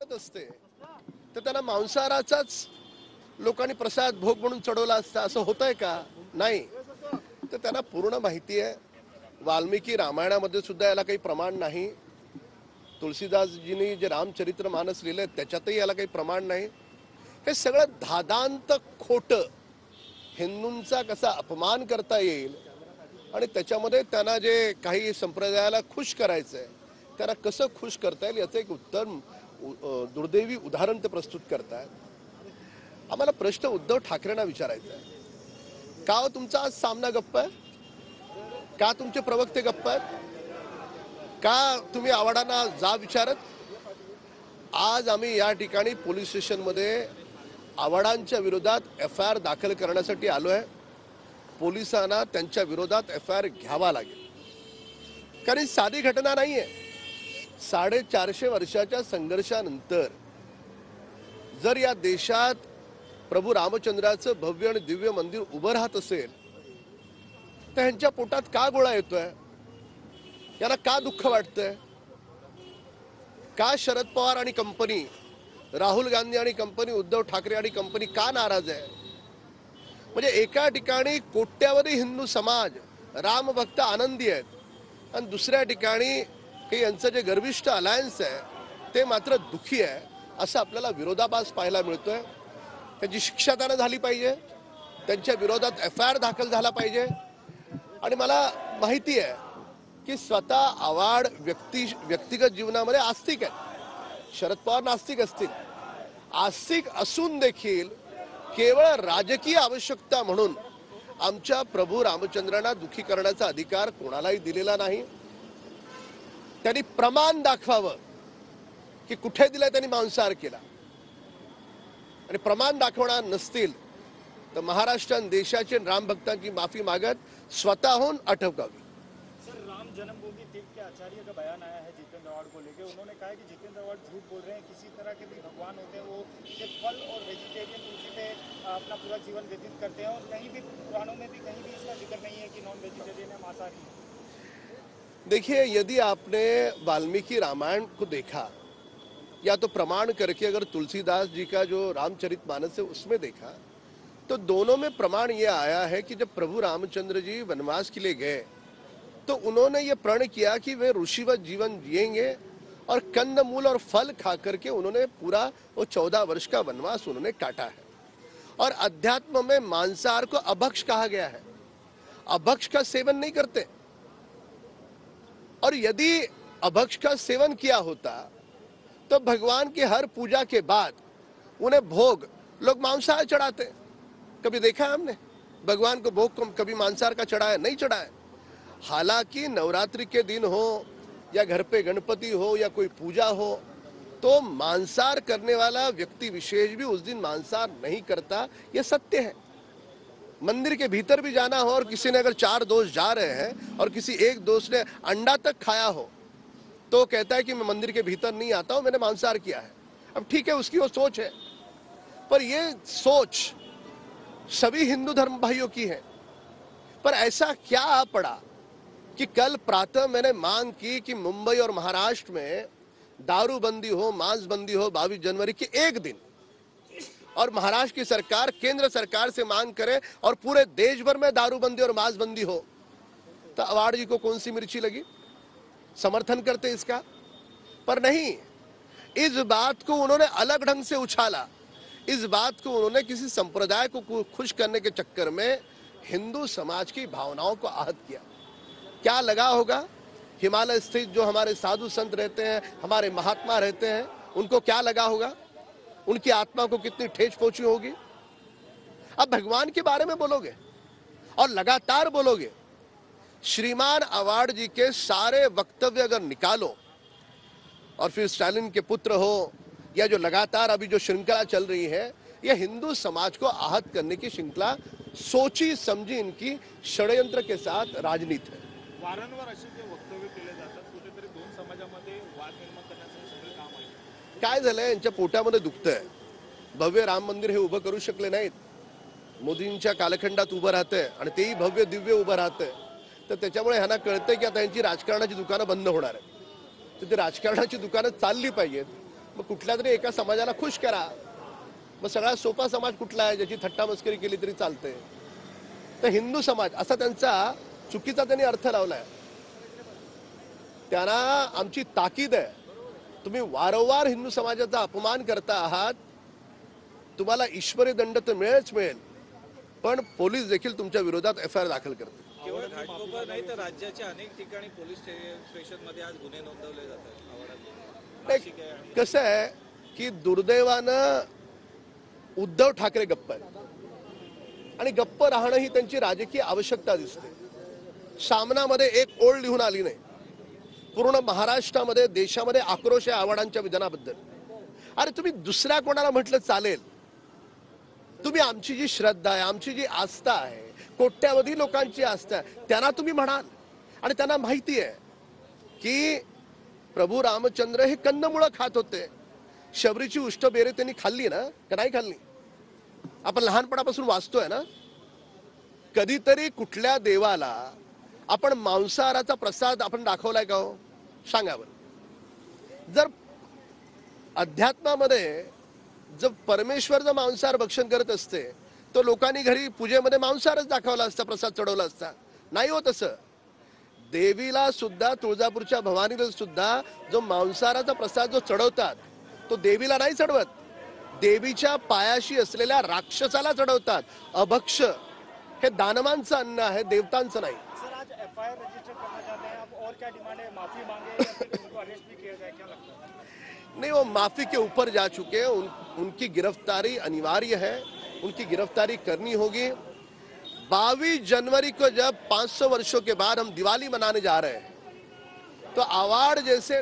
चढत असते तर त्यांना मांसाहाराचाच लोकांनी प्रसाद भोग म्हणून चढवला असता असं होतंय का? नाही. तर त्यांना पूर्ण माहिती आहे. वाल्मिकी रामायणामध्ये सुद्धा याला काही प्रमाण नाही. तुलसीदासजींनी जे रामचरित्र मानस लिहिलंय त्याच्यातही याला काही प्रमाण नाही. हे सगळं धादांत खोटं. हिंदूंचा कसा अपमान करता येईल आणि त्याच्यामध्ये त्यांना जे काही संप्रदायाला खुश करायचंय त्यांना कसं खुश करता येईल याचं एक उत्तम दुर्दैवी उदाहरण ते प्रस्तुत करतायत. आम्हाला प्रश्न उद्धव ठाकरेंना विचारायचा आहे, का हो तुमचा आज सामना गप्प आहे? का तुमचे प्रवक्ते गप्प आहेत? का तुम्ही आव्हाडांना जा विचारत? आज आम्ही या ठिकाणी पोलीस स्टेशनमध्ये आव्हाडांच्या विरोधात FIR दाखल करण्यासाठी आलो आहे. पोलिसांना त्यांच्या विरोधात FIR घ्यावा लागेल, कारण साधी घटना नाहीये. 450 वर्षाच्या संघर्षानंतर जर या देशात प्रभू रामचंद्राचं भव्य आणि दिव्य मंदिर उभं राहत असेल तर ह्यांच्या पोटात का गोळा येतोय? यांना का दुःख वाटतंय? का शरद पवार आणि कंपनी, राहुल गांधी आणि कंपनी, उद्धव ठाकरे आणि कंपनी का नाराज आहे? म्हणजे एका ठिकाणी कोट्यावधी हिंदू समाज रामभक्त आनंदी आहेत आणि दुसऱ्या ठिकाणी काही यांचं जे गर्विष्ठ अलायन्स आहे ते मात्र दुःखी आहे. असं आपल्याला विरोधाभास पाहायला मिळतोय. त्याची शिक्षा त्यांना झाली पाहिजे. त्यांच्या विरोधात FIR दाखल झाला पाहिजे. आणि मला माहिती आहे की स्वतः आव्हाड व्यक्तिगत जीवनामध्ये आस्तिक आहेत. शरद पवार नास्तिक असतील. आस्तिक असून देखील केवळ राजकीय आवश्यकता म्हणून आमच्या प्रभू रामचंद्रांना दुःखी करण्याचा अधिकार कोणालाही दिलेला नाही. त्यांनी प्रमाण दाखवावं की कुठे दिलं त्यांनी मांसाहार केला. आणि प्रमाण दाखवणार नसतील तर महाराष्ट्र देशाचे रामभक्तांची माफी मागत स्वतःहून अटकावी. सर, राम जन्मभूमि तीर्थ के आचार्य का बयान आया है जितेंद्र अवार्ड को लेकर. उन्होंने कहा कि जितेंद्र अवार्ड झूठ बोल रहे हैं. किसी तरह के भी भगवान होते हैं वो सिर्फ फल और वेजिटेरियन तुलसी पे अपना पूरा जीवन व्यतीत करते हैं और कहीं भी पुराणों में भी कहीं भी इसका जिक्र नहीं है कि नॉन वेजिटेरियन है, मांसाहारी है. देखिए, यदि आपने वाल्मीकि रामायण को देखा या तो प्रमाण करके अगर तुलसीदास जी का जो रामचरितमानस है उसमें देखा तो दोनों में प्रमाण ये आया है कि जब प्रभु रामचंद्र जी वनवास के लिए गए तो उन्होंने ये प्रण किया कि वे ऋषिवत जीवन जिएंगे और कंदमूल और फल खा करके उन्होंने पूरा वो 14 वर्ष का वनवास उन्होंने काटा है. और अध्यात्म में मांसाहार को अभक्ष कहा गया है. अभक्ष का सेवन नहीं करते. और यदि अभक्ष का सेवन किया होता तो भगवान की हर पूजा के बाद उन्हें भोग लोग मांसाहार चढ़ाते. कभी देखा है हमने भगवान को भोग कभी मांसाहार का चढ़ाया? नहीं चढ़ाया. हालांकि नवरात्रि के दिन हो या घर पे गणपति हो या कोई पूजा हो तो मांसाहार करने वाला व्यक्ति विशेष भी उस दिन मांसाहार नहीं करता. यह सत्य है. मंदिर के भीतर भी जाना हो और किसी ने अगर 4 दोस्त जा रहे हैं और किसी एक दोस्त ने अंडा तक खाया हो तो कहता है कि मैं मंदिर के भीतर नहीं आता हूं, मैंने मांसाहार किया है. अब ठीक है, उसकी वो सोच है, पर ये सोच सभी हिंदू धर्म भाइयों की है. पर ऐसा क्या पड़ा कि कल प्रातः मैंने मांग की कि मुंबई और महाराष्ट्र में दारूबंदी हो, मांसबंदी हो 22 जनवरी के एक दिन, और महाराष्ट्र की सरकार केंद्र सरकार से मांग करे और पूरे देश भर में दारूबंदी और मांसबंदी हो. तो अवार्ड जी को कौन सी मिर्ची लगी? समर्थन करते इसका? पर नहीं, इस बात को उन्होंने अलग ढंग से उछाला. इस बात को उन्होंने किसी संप्रदाय को खुश करने के चक्कर में हिंदू समाज की भावनाओं को आहत किया. क्या लगा होगा हिमालय स्थित जो हमारे साधु संत रहते हैं, हमारे महात्मा रहते हैं, उनको क्या लगा होगा? उनकी आत्मा को कितनी ठेस पहुंची होगी? अब भगवान के बारे में बोलोगे और लगातार बोलोगे. श्रीमान अवार्ड जी के सारे वक्तव्य अगर निकालो और फिर स्टालिन के पुत्र हो या जो लगातार अभी जो श्रृंखला चल रही है, यह हिंदू समाज को आहत करने की श्रृंखला सोची समझी इनकी षड्यंत्र के साथ राजनीति है. वारंवार असे जे वक्तव्य केले जातात कुठेतरी दोन समाजामध्ये वाद निर्माण करण्याचं सगळं काम आहे. काय झालंय, यांच्या पोटामध्ये दुखतंय. भव्य राम मंदिर हे उभं करू शकले नाहीत. मोदींच्या कालखंडात उभं राहतंय आणि तेही भव्य दिव्य उभं राहतंय. तर त्याच्यामुळे ह्यांना कळतंय की आता यांची राजकारणाची दुकानं बंद होणार आहेत. तर ते राजकारणाची दुकानं चालली पाहिजेत. मग कुठल्या तरी एका समाजाला खुश करा. मग सगळ्यात सोपा समाज कुठला आहे ज्याची थट्टा मस्करी केली तरी चालते? तर हिंदू समाज असा त्यांचा चुकीचा त्यांनी अर्थ लावलाय. त्यांना आमची ताकीद आहे, तुम्ही वारंवार हिंदू समाजाचा अपमान करता आहात, तुम्हाला ईश्वरी दंड तर मिळेल, पण पोलीस देखील तुमच्या विरोधात FIR दाखल करतील. केवळ घाटकोपर नाही तर राज्याच्या अनेक ठिकाणी पोलीस स्टेशनमध्ये आज गुन्हे नोंदवले जातात. कसं आहे की दुर्दैवानं उद्धव ठाकरे गप्प आहेत आणि गप्प राहणं ही त्यांची राजकीय आवश्यकता दिसते. सामनामध्ये एक ओळ लिहून आली नाही. पूर्ण महाराष्ट्रामध्ये देशामध्ये आक्रोश आहे आव्हाडांच्या विधानाबद्दल. अरे तुम्ही दुसऱ्या कोणाला म्हटलं चालेल, तुम्ही आमची जी श्रद्धा आहे, आमची जी आस्था आहे, कोट्यावधी लोकांची आस्था आहे, त्यांना तुम्ही म्हणाल. आणि त्यांना माहिती आहे की प्रभू रामचंद्र हे कंदमुळं खात होते. शबरीची उष्टबेरे त्यांनी खाल्ली ना, का नाही खाल्ली? आपण लहानपणापासून वाचतोय ना. कधीतरी कुठल्या देवाला आपण मांसाहाराचा प्रसाद आपण दाखवलाय का हो? सांगा बरं. जर अध्यात्मामध्ये जर परमेश्वर जर मांसाहार भक्षण करत असते तर लोकांनी घरी पूजेमध्ये मांसाहारच दाखवला असता, प्रसाद चढवला असता. नाही होत असं. देवीला सुद्धा, तुळजापूरच्या भवानीला सुद्धा जो मांसाहाराचा प्रसाद जो चढवतात तो देवीला नाही चढवत, देवीच्या पायाशी असलेल्या राक्षसाला चढवतात. अभक्ष हे दानवांचं अन्न आहे, देवतांचं नाही. सर आज FIR रजिस्टर करना चाहते हैं आप, और क्या डिमांड है? माफी मांगे या फिर उनको अरेस्ट भी किया जाए, क्या लगता है? नहीं, वो माफी के ऊपर जा चुके हैं. उनकी गिरफ्तारी अनिवार्य है, उनकी गिरफ्तारी करनी होगी. 22 जनवरी को जब 500 वर्षों के बाद हम दिवाली मनाने जा रहे हैं तो आवाड़ जैसे